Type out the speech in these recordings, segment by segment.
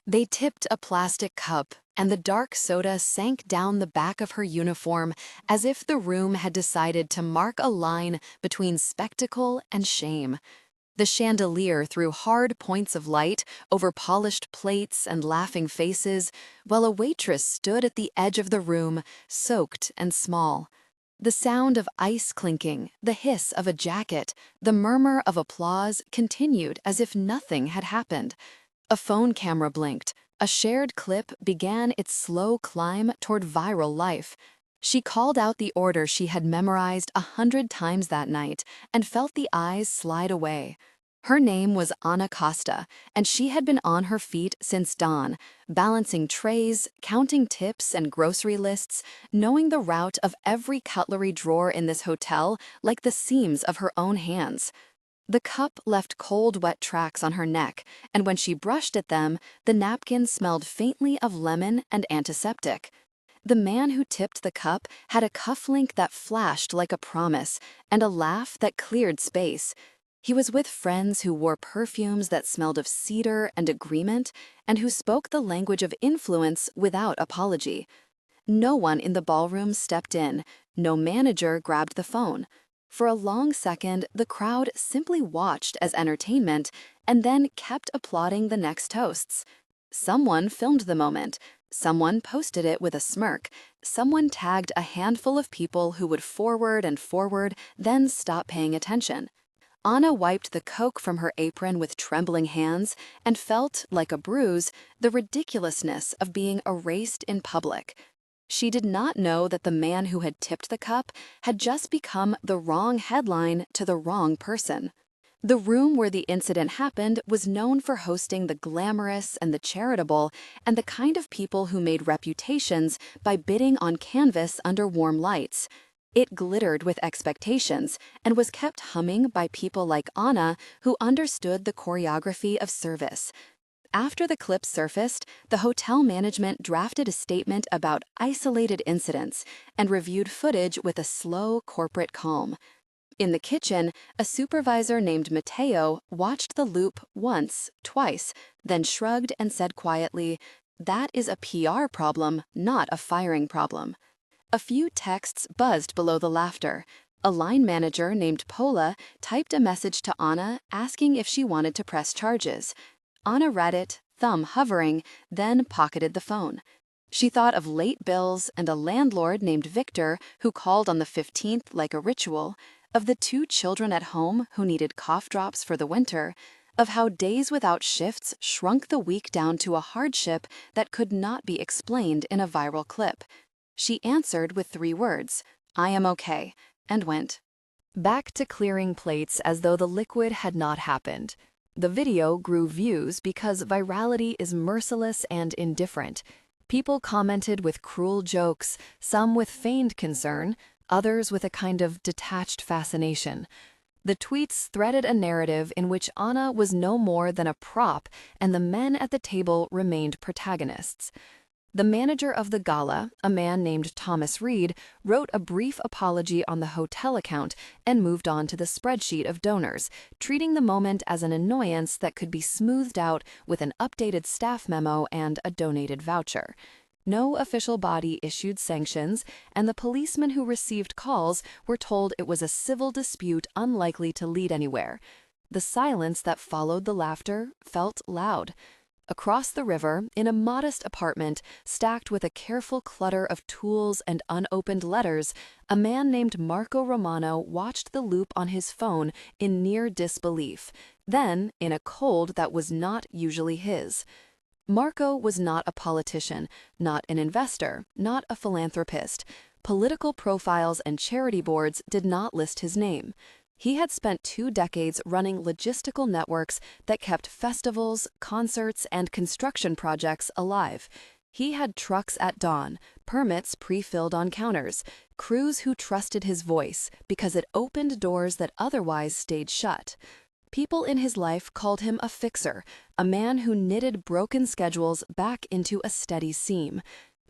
They tipped a plastic cup, and the dark soda sank down the back of her uniform as if the room had decided to mark a line between spectacle and shame. The chandelier threw hard points of light over polished plates and laughing faces, while a waitress stood at the edge of the room, soaked and small. The sound of ice clinking, the hiss of a jacket, the murmur of applause continued as if nothing had happened. A phone camera blinked. A shared clip began its slow climb toward viral life. She called out the order she had memorized 100 times that night and felt the eyes slide away. Her name was Ana Costa, and she had been on her feet since dawn, balancing trays, counting tips and grocery lists, knowing the route of every cutlery drawer in this hotel like the seams of her own hands. The cup left cold, wet tracks on her neck, and when she brushed at them, the napkin smelled faintly of lemon and antiseptic. The man who tipped the cup had a cufflink that flashed like a promise and a laugh that cleared space. He was with friends who wore perfumes that smelled of cedar and agreement and who spoke the language of influence without apology. No one in the ballroom stepped in, no manager grabbed the phone. For a long second, the crowd simply watched as entertainment and then kept applauding the next toasts. Someone filmed the moment. Someone posted it with a smirk. Someone tagged a handful of people who would forward and forward, then stop paying attention. Ana wiped the Coke from her apron with trembling hands and felt, like a bruise, the ridiculousness of being erased in public. She did not know that the man who had tipped the cup had just become the wrong headline to the wrong person. The room where the incident happened was known for hosting the glamorous and the charitable and the kind of people who made reputations by bidding on canvas under warm lights. It glittered with expectations and was kept humming by people like Ana who understood the choreography of service. After the clip surfaced, the hotel management drafted a statement about isolated incidents and reviewed footage with a slow corporate calm. In the kitchen, a supervisor named Matteo watched the loop once, twice, then shrugged and said quietly, "That is a PR problem, not a firing problem." A few texts buzzed below the laughter. A line manager named Paula typed a message to Ana asking if she wanted to press charges. Ana read it, thumb hovering, then pocketed the phone. She thought of late bills and a landlord named Victor who called on the 15th like a ritual, of the 2 children at home who needed cough drops for the winter, of how days without shifts shrunk the week down to a hardship that could not be explained in a viral clip. She answered with 3 words, "I am okay," and went back to clearing plates as though the liquid had not happened. The video grew views because virality is merciless and indifferent. People commented with cruel jokes, some with feigned concern, others with a kind of detached fascination. The tweets threaded a narrative in which Ana was no more than a prop and the men at the table remained protagonists. The manager of the gala, a man named Thomas Reed, wrote a brief apology on the hotel account and moved on to the spreadsheet of donors, treating the moment as an annoyance that could be smoothed out with an updated staff memo and a donated voucher. No official body issued sanctions, and the policemen who received calls were told it was a civil dispute unlikely to lead anywhere. The silence that followed the laughter felt loud. Across the river, in a modest apartment stacked with a careful clutter of tools and unopened letters, a man named Marco Romano watched the loop on his phone in near disbelief, then in a cold that was not usually his. Marco was not a politician, not an investor, not a philanthropist. Political profiles and charity boards did not list his name. He had spent 2 decades running logistical networks that kept festivals, concerts, and construction projects alive. He had trucks at dawn, permits pre-filled on counters, crews who trusted his voice because it opened doors that otherwise stayed shut. People in his life called him a fixer, a man who knitted broken schedules back into a steady seam.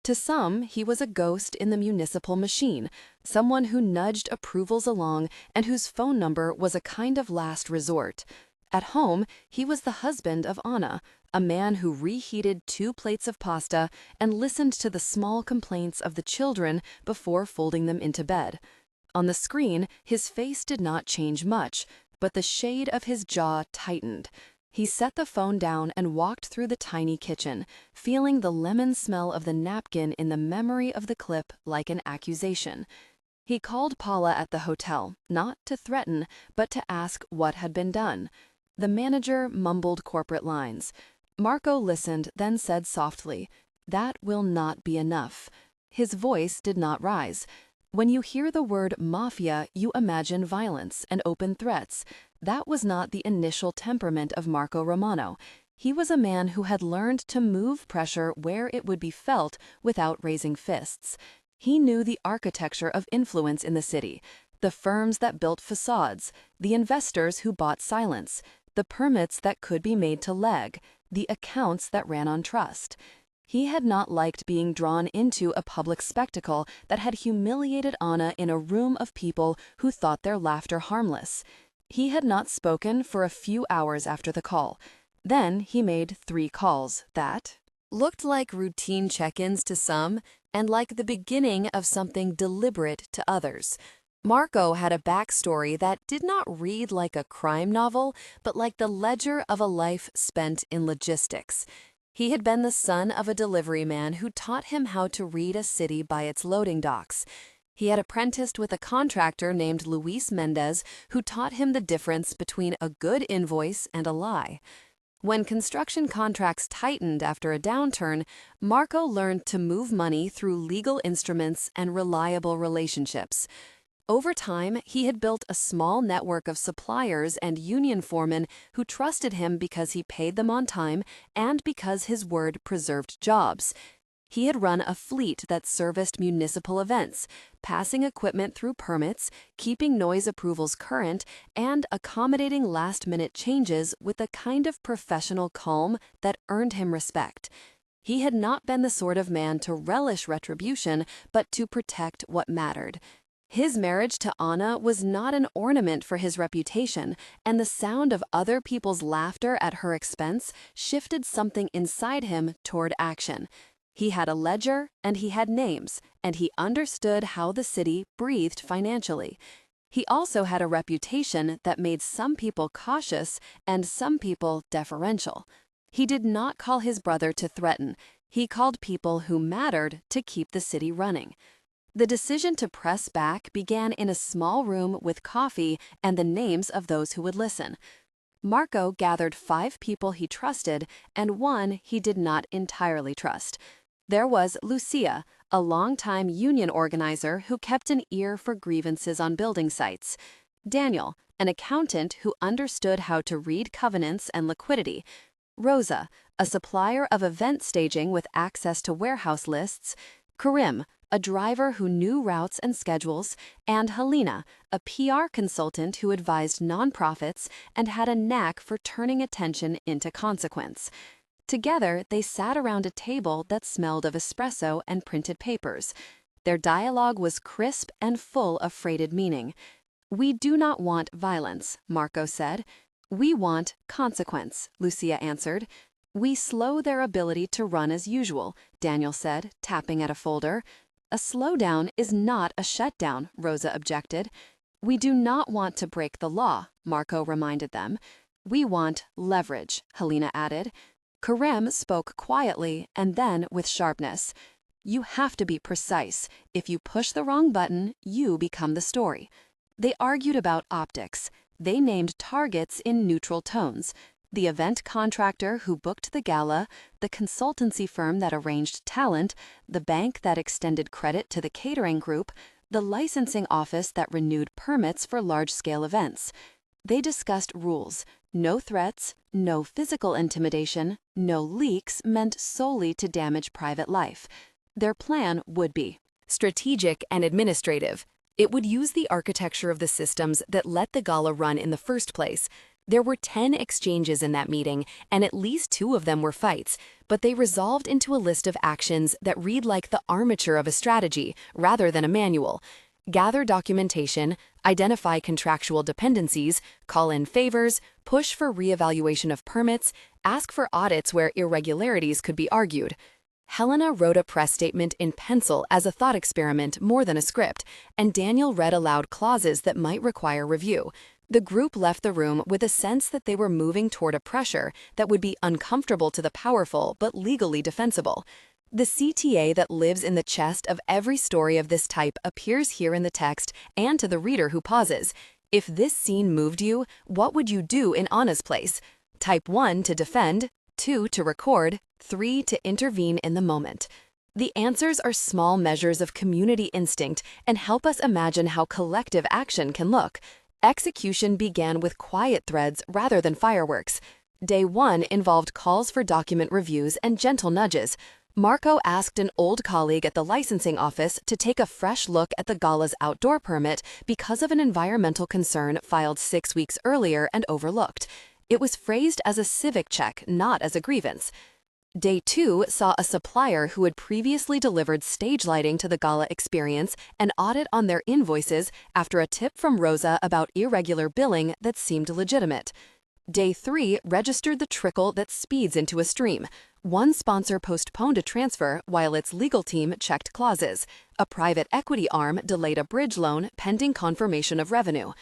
To some, he was a ghost in the municipal machine, someone who nudged approvals along and whose phone number was a kind of last resort. At home, he was the husband of Ana, a man who reheated 2 plates of pasta and listened to the small complaints of the children before folding them into bed. On the screen, his face did not change much, but the shade of his jaw tightened. He set the phone down and walked through the tiny kitchen, feeling the lemon smell of the napkin in the memory of the clip like an accusation. He called Paula at the hotel, not to threaten, but to ask what had been done. The manager mumbled corporate lines. Marco listened, then said softly, "That will not be enough." His voice did not rise. When you hear the word mafia, you imagine violence and open threats. That was not the initial temperament of Marco Romano. He was a man who had learned to move pressure where it would be felt without raising fists. He knew the architecture of influence in the city, the firms that built facades, the investors who bought silence, the permits that could be made to leg, the accounts that ran on trust. He had not liked being drawn into a public spectacle that had humiliated Ana in a room of people who thought their laughter harmless. He had not spoken for a few hours after the call. Then he made 3 calls that looked like routine check-ins to some and like the beginning of something deliberate to others. Marco had a backstory that did not read like a crime novel, but like the ledger of a life spent in logistics. He had been the son of a delivery man who taught him how to read a city by its loading docks. He had apprenticed with a contractor named Luis Mendez who taught him the difference between a good invoice and a lie. When construction contracts tightened after a downturn, Marco learned to move money through legal instruments and reliable relationships. Over time, he had built a small network of suppliers and union foremen who trusted him because he paid them on time and because his word preserved jobs. He had run a fleet that serviced municipal events, passing equipment through permits, keeping noise approvals current, and accommodating last-minute changes with a kind of professional calm that earned him respect. He had not been the sort of man to relish retribution, but to protect what mattered. His marriage to Ana was not an ornament for his reputation, and the sound of other people's laughter at her expense shifted something inside him toward action. He had a ledger, and he had names, and he understood how the city breathed financially. He also had a reputation that made some people cautious and some people deferential. He did not call his brother to threaten. He called people who mattered to keep the city running. The decision to press back began in a small room with coffee and the names of those who would listen. Marco gathered 5 people he trusted and 1 he did not entirely trust. There was Lucia, a longtime union organizer who kept an ear for grievances on building sites. Daniel, an accountant who understood how to read covenants and liquidity. Rosa, a supplier of event staging with access to warehouse lists. Karim, a driver who knew routes and schedules, and Helena, a PR consultant who advised nonprofits and had a knack for turning attention into consequence. Together, they sat around a table that smelled of espresso and printed papers. Their dialogue was crisp and full of freighted meaning. "We do not want violence," Marco said. "We want consequence," Lucia answered. "We slow their ability to run as usual," Daniel said, tapping at a folder. "A slowdown is not a shutdown," Rosa objected. "We do not want to break the law," Marco reminded them. "We want leverage," Helena added. Karim spoke quietly and then with sharpness. "You have to be precise. If you push the wrong button, you become the story." They argued about optics. They named targets in neutral tones. The event contractor who booked the gala, the consultancy firm that arranged talent, the bank that extended credit to the catering group, the licensing office that renewed permits for large-scale events. They discussed rules. No threats, no physical intimidation, no leaks meant solely to damage private life. Their plan would be strategic and administrative. It would use the architecture of the systems that let the gala run in the first place. There were 10 exchanges in that meeting, and at least 2 of them were fights, but they resolved into a list of actions that read like the armature of a strategy rather than a manual. gather documentation, identify contractual dependencies, call in favors, push for reevaluation of permits, ask for audits where irregularities could be argued. Helena wrote a press statement in pencil as a thought experiment more than a script, and Daniel read aloud clauses that might require review. The group left the room with a sense that they were moving toward a pressure that would be uncomfortable to the powerful but legally defensible. The CTA that lives in the chest of every story of this type appears here in the text and to the reader who pauses. If this scene moved you, what would you do in Anna's place? Type 1 to defend, 2 to record, 3 to intervene in the moment. The answers are small measures of community instinct and help us imagine how collective action can look. Execution began with quiet threads rather than fireworks. Day 1 involved calls for document reviews and gentle nudges. Marco asked an old colleague at the licensing office to take a fresh look at the gala's outdoor permit because of an environmental concern filed 6 weeks earlier and overlooked. It was phrased as a civic check, not as a grievance. Day 2 saw a supplier who had previously delivered stage lighting to the gala experience an audit on their invoices after a tip from Rosa about irregular billing that seemed legitimate. Day 3 registered the trickle that speeds into a stream. One sponsor postponed a transfer while its legal team checked clauses. A private equity arm delayed a bridge loan pending confirmation of revenue.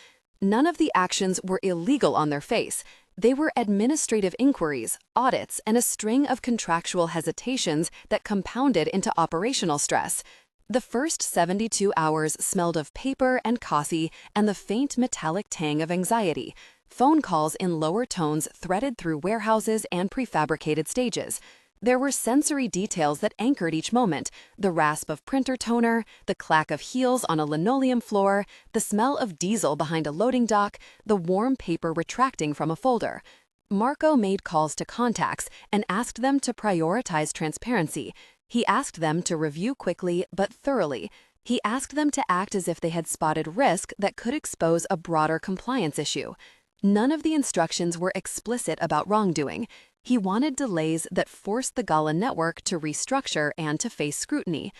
None of the actions were illegal on their face. They were administrative inquiries, audits, and a string of contractual hesitations that compounded into operational stress. The first 72 hours smelled of paper and coffee and the faint metallic tang of anxiety. Phone calls in lower tones threaded through warehouses and prefabricated stages. There were sensory details that anchored each moment: the rasp of printer toner, the clack of heels on a linoleum floor, the smell of diesel behind a loading dock, the warm paper retracting from a folder. Marco made calls to contacts and asked them to prioritize transparency. He asked them to review quickly but thoroughly. He asked them to act as if they had spotted risk that could expose a broader compliance issue. None of the instructions were explicit about wrongdoing. He wanted delays that forced the gala network to restructure and to face scrutiny.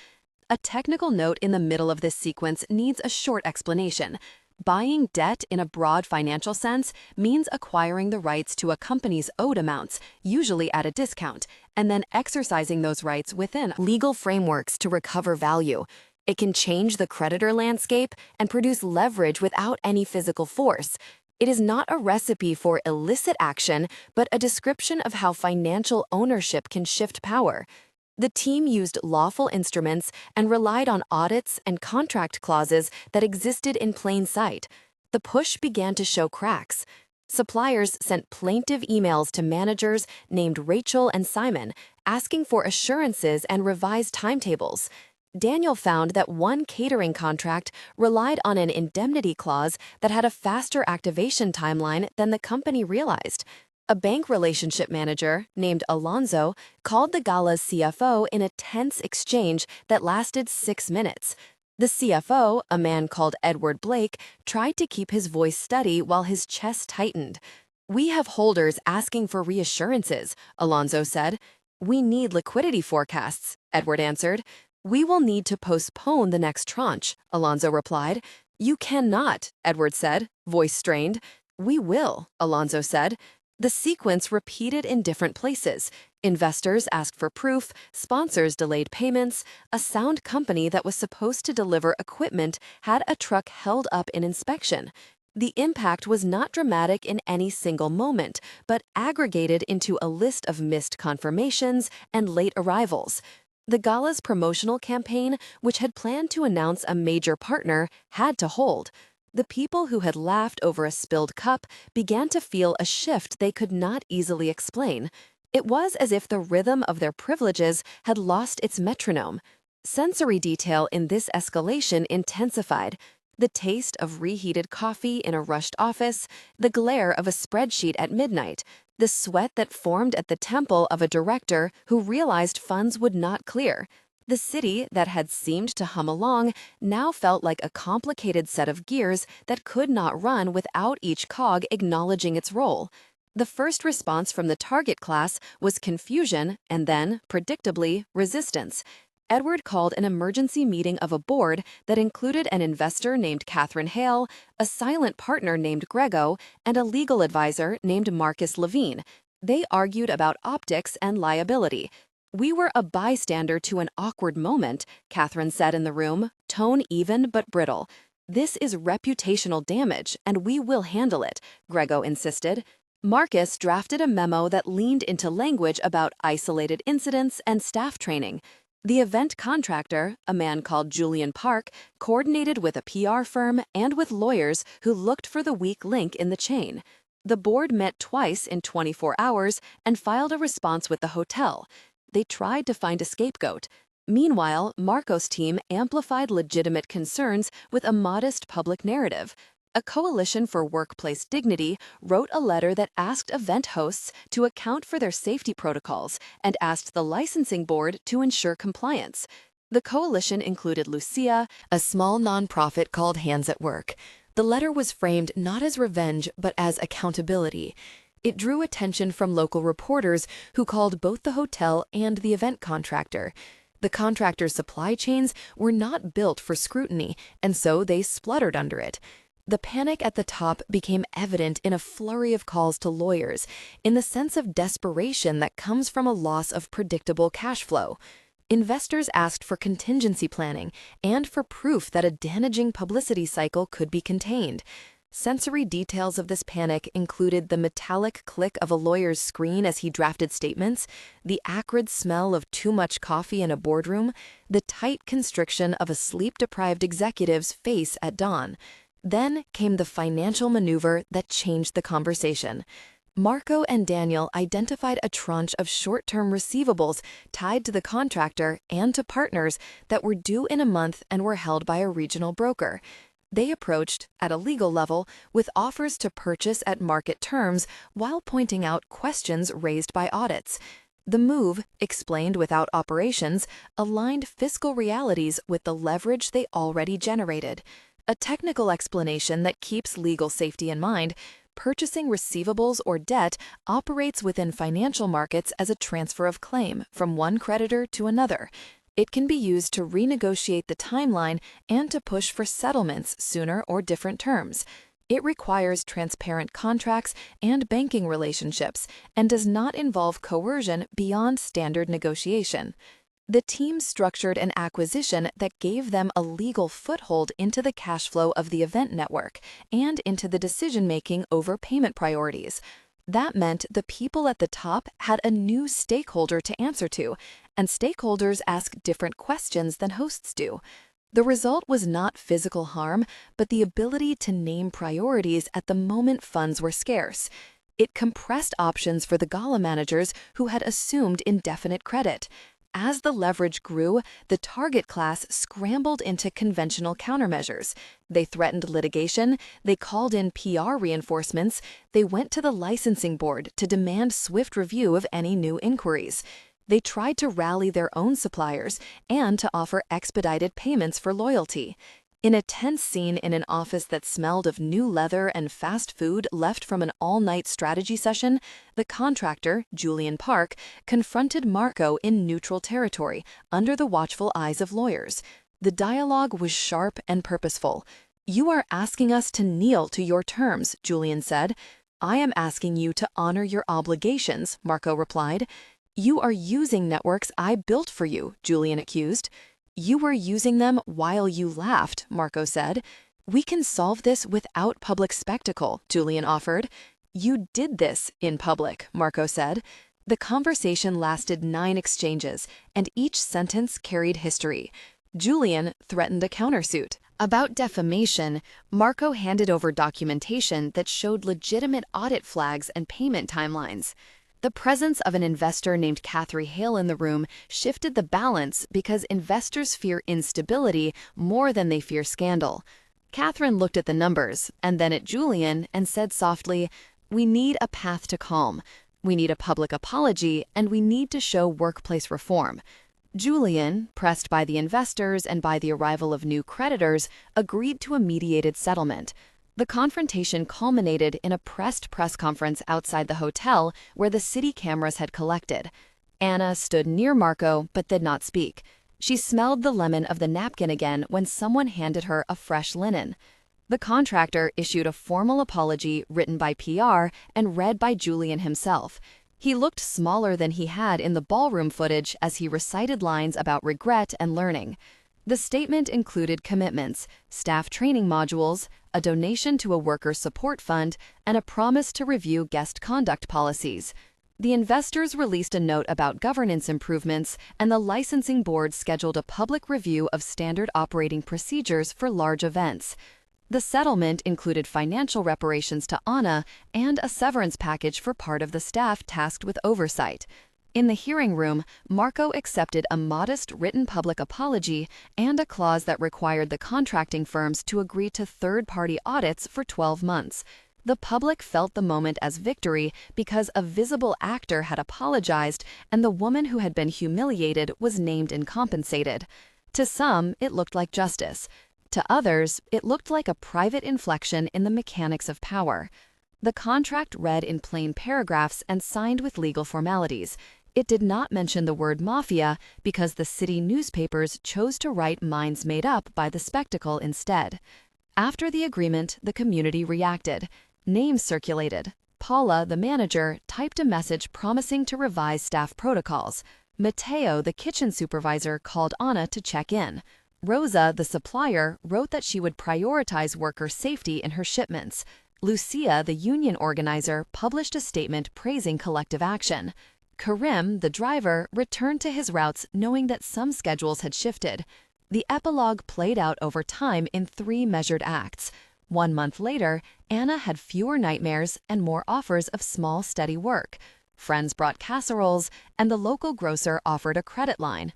A technical note in the middle of this sequence needs a short explanation. Buying debt in a broad financial sense means acquiring the rights to a company's owed amounts, usually at a discount, and then exercising those rights within legal frameworks to recover value. It can change the creditor landscape and produce leverage without any physical force. It is not a recipe for illicit action, but a description of how financial ownership can shift power. The team used lawful instruments and relied on audits and contract clauses that existed in plain sight. The push began to show cracks. Suppliers sent plaintive emails to managers named Rachel and Simon, asking for assurances and revised timetables. Daniel found that one catering contract relied on an indemnity clause that had a faster activation timeline than the company realized. A bank relationship manager, named Alonzo, called the gala's CFO in a tense exchange that lasted 6 minutes. The CFO, a man called Edward Blake, tried to keep his voice steady while his chest tightened. "We have holders asking for reassurances," Alonzo said. "We need liquidity forecasts," Edward answered. "We will need to postpone the next tranche," Alonzo replied. "You cannot," Edward said, voice strained. "We will," Alonzo said. The sequence repeated in different places. Investors asked for proof, sponsors delayed payments, a sound company that was supposed to deliver equipment had a truck held up in inspection. The impact was not dramatic in any single moment, but aggregated into a list of missed confirmations and late arrivals. The gala's promotional campaign, which had planned to announce a major partner, had to hold. The people who had laughed over a spilled cup began to feel a shift they could not easily explain. It was as if the rhythm of their privileges had lost its metronome. Sensory detail in this escalation intensified. The taste of reheated coffee in a rushed office, the glare of a spreadsheet at midnight, the sweat that formed at the temple of a director who realized funds would not clear. The city that had seemed to hum along now felt like a complicated set of gears that could not run without each cog acknowledging its role. The first response from the target class was confusion and then, predictably, resistance. Edward called an emergency meeting of a board that included an investor named Catherine Hale, a silent partner named Grego, and a legal advisor named Marcus Levine. They argued about optics and liability. "We were a bystander to an awkward moment," Catherine said in the room, tone even but brittle. "This is reputational damage, and we will handle it," Grego insisted. Marcus drafted a memo that leaned into language about isolated incidents and staff training. The event contractor, a man called Julian Park, coordinated with a PR firm and with lawyers who looked for the weak link in the chain. The board met twice in 24 hours and filed a response with the hotel. They tried to find a scapegoat. Meanwhile, Marco's team amplified legitimate concerns with a modest public narrative. A coalition for workplace dignity wrote a letter that asked event hosts to account for their safety protocols and asked the licensing board to ensure compliance. The coalition included Lucia, a small nonprofit called Hands at Work. The letter was framed not as revenge but as accountability. It drew attention from local reporters who called both the hotel and the event contractor. The contractor's supply chains were not built for scrutiny, and so they spluttered under it. The panic at the top became evident in a flurry of calls to lawyers, in the sense of desperation that comes from a loss of predictable cash flow. Investors asked for contingency planning and for proof that a damaging publicity cycle could be contained. Sensory details of this panic included the metallic click of a lawyer's screen as he drafted statements, the acrid smell of too much coffee in a boardroom, the tight constriction of a sleep-deprived executive's face at dawn. Then came the financial maneuver that changed the conversation. Marco and Daniel identified a tranche of short-term receivables tied to the contractor and to partners that were due in a month and were held by a regional broker. They approached, at a legal level, with offers to purchase at market terms while pointing out questions raised by audits. The move, explained without operations, aligned fiscal realities with the leverage they already generated. A technical explanation that keeps legal safety in mind: purchasing receivables or debt operates within financial markets as a transfer of claim from one creditor to another. It can be used to renegotiate the timeline and to push for settlements sooner or different terms. It requires transparent contracts and banking relationships and does not involve coercion beyond standard negotiation. The team structured an acquisition that gave them a legal foothold into the cash flow of the event network and into the decision-making over payment priorities. That meant the people at the top had a new stakeholder to answer to, and stakeholders ask different questions than hosts do. The result was not physical harm, but the ability to name priorities at the moment funds were scarce. It compressed options for the gala managers who had assumed indefinite credit. As the leverage grew, the target class scrambled into conventional countermeasures. They threatened litigation, they called in PR reinforcements, they went to the licensing board to demand swift review of any new inquiries. They tried to rally their own suppliers and to offer expedited payments for loyalty. In a tense scene in an office that smelled of new leather and fast food left from an all-night strategy session, the contractor, Julian Park, confronted Marco in neutral territory, under the watchful eyes of lawyers. The dialogue was sharp and purposeful. "You are asking us to kneel to your terms," Julian said. "I am asking you to honor your obligations," Marco replied. "You are using networks I built for you," Julian accused. "You were using them while you laughed," Marco said. "We can solve this without public spectacle," Julian offered. "You did this in public," Marco said. The conversation lasted 9 exchanges, and each sentence carried history. Julian threatened a countersuit. About defamation, Marco handed over documentation that showed legitimate audit flags and payment timelines. The presence of an investor named Catherine Hale in the room shifted the balance because investors fear instability more than they fear scandal. Catherine looked at the numbers and then at Julian and said softly, "We need a path to calm. We need a public apology, and we need to show workplace reform." Julian, pressed by the investors and by the arrival of new creditors, agreed to a mediated settlement. The confrontation culminated in a pressed press conference outside the hotel where the city cameras had collected. Ana stood near Marco but did not speak. She smelled the lemon of the napkin again when someone handed her a fresh linen. The contractor issued a formal apology written by PR and read by Julian himself. He looked smaller than he had in the ballroom footage as he recited lines about regret and learning. The statement included commitments, staff training modules, a donation to a worker support fund, and a promise to review guest conduct policies. The investors released a note about governance improvements, and the licensing board scheduled a public review of standard operating procedures for large events. The settlement included financial reparations to Ana and a severance package for part of the staff tasked with oversight. In the hearing room, Marco accepted a modest written public apology and a clause that required the contracting firms to agree to third-party audits for 12 months. The public felt the moment as victory because a visible actor had apologized and the woman who had been humiliated was named and compensated. To some, it looked like justice. To others, it looked like a private inflection in the mechanics of power. The contract read in plain paragraphs and signed with legal formalities. It did not mention the word Mafia because the city newspapers chose to write minds made up by the spectacle instead. After the agreement, the community reacted. Names circulated. Paula, the manager, typed a message promising to revise staff protocols. Matteo, the kitchen supervisor, called Ana to check in. Rosa, the supplier, wrote that she would prioritize worker safety in her shipments. Lucia, the union organizer, published a statement praising collective action. Karim, the driver, returned to his routes knowing that some schedules had shifted. The epilogue played out over time in 3 measured acts. 1 month later, Ana had fewer nightmares and more offers of small, steady work. Friends brought casseroles, and the local grocer offered a credit line.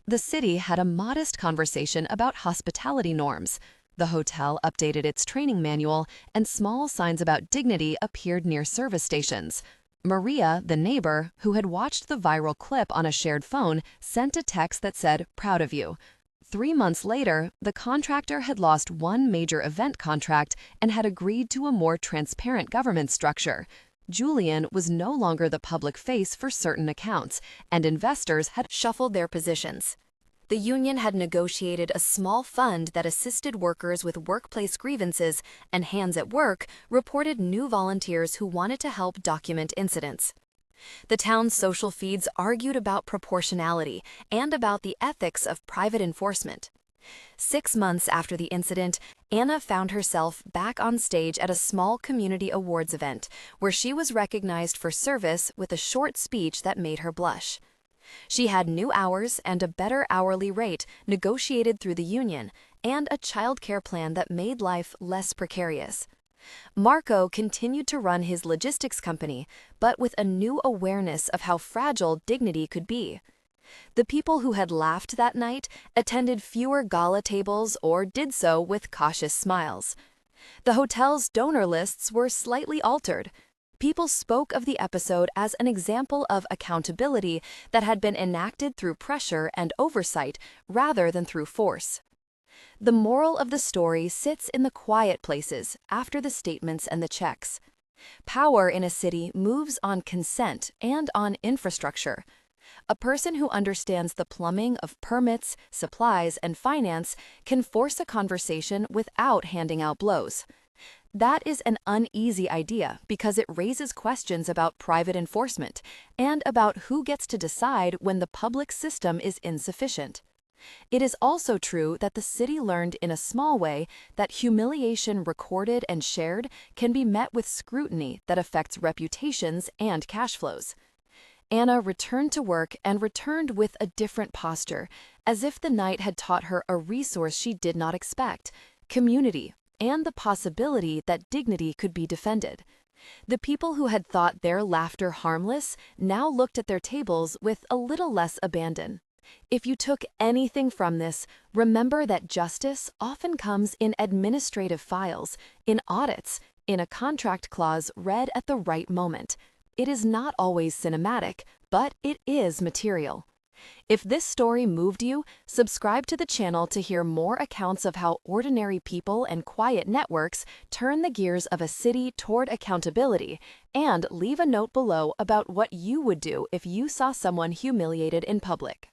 The city had a modest conversation about hospitality norms. The hotel updated its training manual, and small signs about dignity appeared near service stations. Maria, the neighbor, who had watched the viral clip on a shared phone, sent a text that said, "Proud of you." 3 months later, the contractor had lost 1 major event contract and had agreed to a more transparent government structure. Julian was no longer the public face for certain accounts, and investors had shuffled their positions. The union had negotiated a small fund that assisted workers with workplace grievances, and Hands at Work reported new volunteers who wanted to help document incidents. The town's social feeds argued about proportionality and about the ethics of private enforcement. 6 months after the incident, Ana found herself back on stage at a small community awards event, where she was recognized for service with a short speech that made her blush. She had new hours and a better hourly rate negotiated through the union, and a childcare plan that made life less precarious. Marco continued to run his logistics company, but with a new awareness of how fragile dignity could be. The people who had laughed that night attended fewer gala tables or did so with cautious smiles. The hotel's donor lists were slightly altered. People spoke of the episode as an example of accountability that had been enacted through pressure and oversight rather than through force. The moral of the story sits in the quiet places after the statements and the checks. Power in a city moves on consent and on infrastructure. A person who understands the plumbing of permits, supplies, and finance can force a conversation without handing out blows. That is an uneasy idea because it raises questions about private enforcement and about who gets to decide when the public system is insufficient. It is also true that the city learned in a small way that humiliation recorded and shared can be met with scrutiny that affects reputations and cash flows. Ana returned to work and returned with a different posture, as if the night had taught her a resource she did not expect: community, and the possibility that dignity could be defended. The people who had thought their laughter harmless now looked at their tables with a little less abandon. If you took anything from this, remember that justice often comes in administrative files, in audits, in a contract clause read at the right moment. It is not always cinematic, but it is material. If this story moved you, subscribe to the channel to hear more accounts of how ordinary people and quiet networks turn the gears of a city toward accountability, and leave a note below about what you would do if you saw someone humiliated in public.